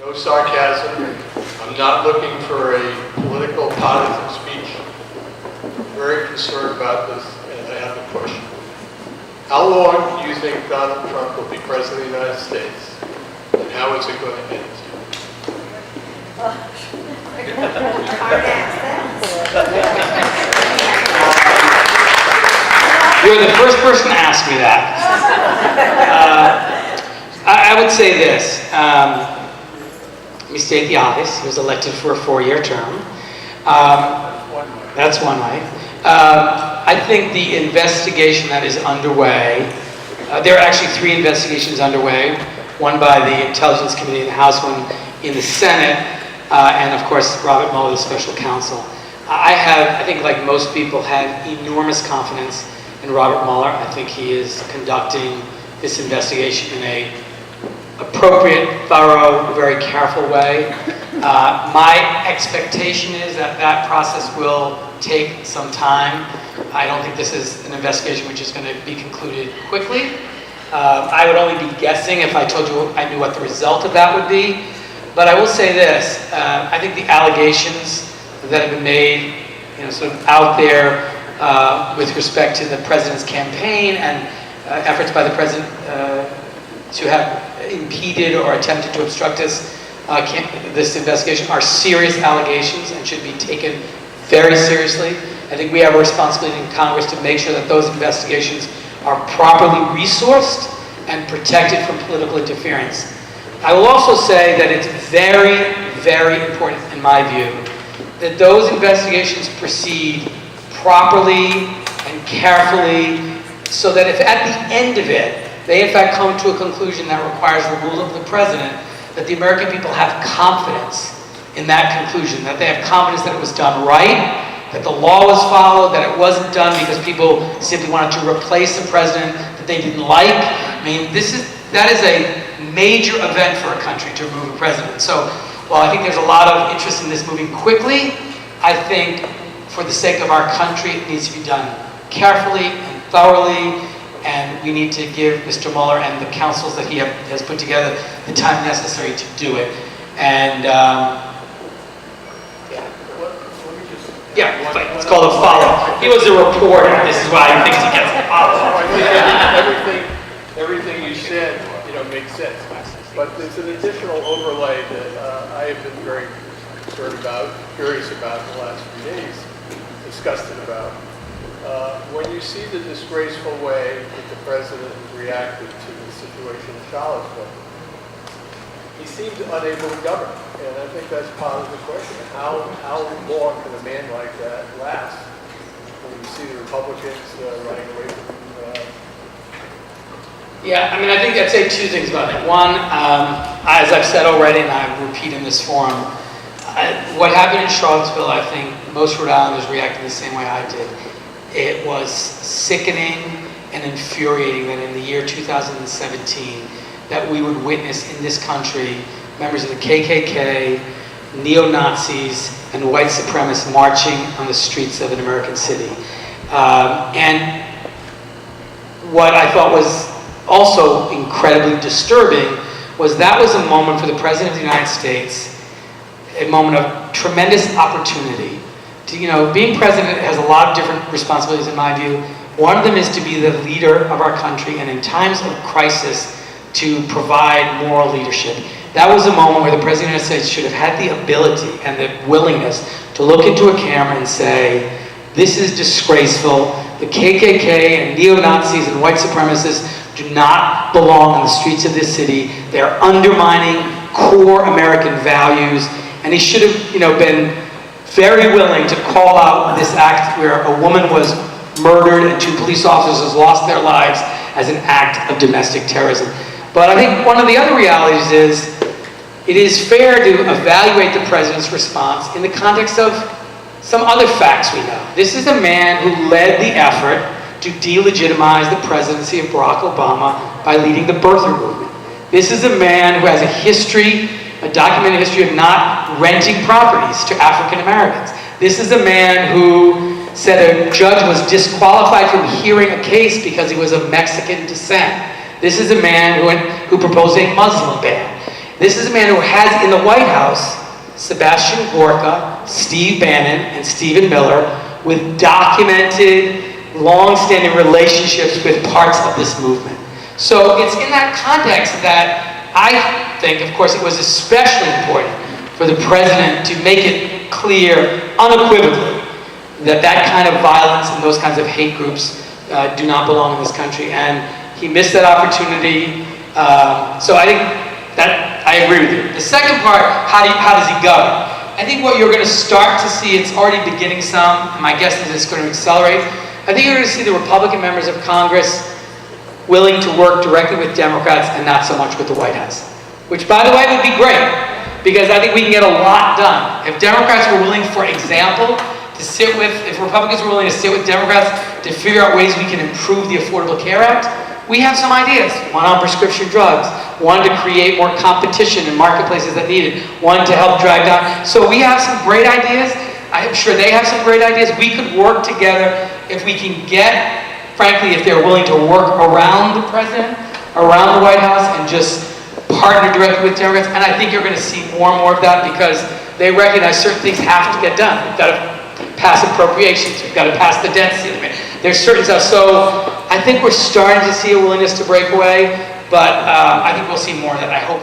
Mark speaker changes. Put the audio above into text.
Speaker 1: No sarcasm. I'm not looking for a political partisan speech. I'm very concerned about this, and I have a question. How long do you think Donald Trump will be president of the United States? And how is it going to end?
Speaker 2: You're the first person to ask me that. I would say this. Let me state the obvious. He was elected for a 4-year term. That's one way. I think the investigation that is underway, there are actually 3 investigations underway, one by the Intelligence Committee in the House, one in the Senate, and of course Robert Mueller, the Special Counsel. I think like most people, have enormous confidence in Robert Mueller. I think he is conducting this investigation in a appropriate, thorough, very careful way. My expectation is that that process will take some time. I don't think this is an investigation which is going to be concluded quickly. I would only be guessing if I told you I knew what the result of that would be. But I will say this, I think the allegations that have been made, sort of out there with respect to the president's campaign and efforts by the president to have impeded or attempted to obstruct this investigation are serious allegations and should be taken very seriously. I think we have a responsibility in Congress to make sure that those investigations are properly resourced and protected from political interference. I will also say that it's very, very important, in my view, that those investigations proceed properly and carefully, so that if at the end of it, they in fact come to a conclusion that requires removal of the president, that the American people have confidence in that conclusion, that they have confidence that it was done right, that the law was followed, that it wasn't done because people simply wanted to replace a president that they didn't like. I mean, that is a major event for a country to remove a president. So while I think there's a lot of interest in this moving quickly, I think for the sake of our country, it needs to be done carefully and thoroughly, and we need to give Mr. Mueller and the counsels that he has put together the time necessary to do it. And it's called a follow-up. He was a reporter. This is why he thinks he gets a follow-up.
Speaker 1: Everything you said, makes sense. But there's an additional overlay that I have been very concerned about, curious about in the last few days, disgusted about. When you see the disgraceful way that the president reacted to the situation in Charlottesville, he seemed unable to govern. And I think that's part of the question. How long can a man like that last? When you see the Republicans running away from
Speaker 2: Yeah, I mean, I think I'd say 2 things about it. One, as I've said already, and I repeat in this forum, what happened in Charlottesville, I think most Rhode Islanders reacted the same way I did. It was sickening and infuriating that in the year 2017, that we would witness in this country members of the KKK, neo-Nazis, and white supremacists marching on the streets of an American city. And what I thought was also incredibly disturbing was that was a moment for the President of the United States, a moment of tremendous opportunity. Being president has a lot of different responsibilities in my view. One of them is to be the leader of our country, and in times of crisis, to provide moral leadership. That was a moment where the President of the United States should have had the ability and the willingness to look into a camera and say, this is disgraceful. The KKK and neo-Nazis and white supremacists do not belong on the streets of this city. They're undermining core American values. And he should have, been very willing to call out this act where a woman was murdered and 2 police officers lost their lives as an act of domestic terrorism. But I think one of the other realities is it is fair to evaluate the president's response in the context of some other facts we know. This is a man who led the effort to delegitimize the presidency of Barack Obama by leading the birther movement. This is a man who has a documented history of not renting properties to African Americans. This is a man who said a judge was disqualified from hearing a case because he was of Mexican descent. This is a man who proposed a Muslim ban. This is a man who has in the White House Sebastian Gorka, Steve Bannon, and Stephen Miller with documented, long-standing relationships with parts of this movement. So it's in that context that I think, of course, it was especially important for the president to make it clear, unequivocally, that that kind of violence and those kinds of hate groups do not belong in this country. And he missed that opportunity. So I think that I agree with you. The second part, how does he govern? I think what you're going to start to see, it's already beginning some, and my guess is it's going to accelerate. I think you're going to see the Republican members of Congress willing to work directly with Democrats and not so much with the White House. Which, by the way, would be great, because I think we can get a lot done. If Democrats were willing, for example, if Republicans were willing to sit with Democrats to figure out ways we can improve the Affordable Care Act, we have some ideas. One on prescription drugs, one to create more competition in marketplaces that need it, one to help drive down. So we have some great ideas. I'm sure they have some great ideas. We could work together if we can get, frankly, if they're willing to work around the president, around the White House, and just partner directly with Democrats. And I think you're going to see more and more of that because they recognize certain things have to get done. We've got to pass appropriations. We've got to pass the debt ceiling. There's certain stuff. So I think we're starting to see a willingness to break away, but I think we'll see more of that. I hope.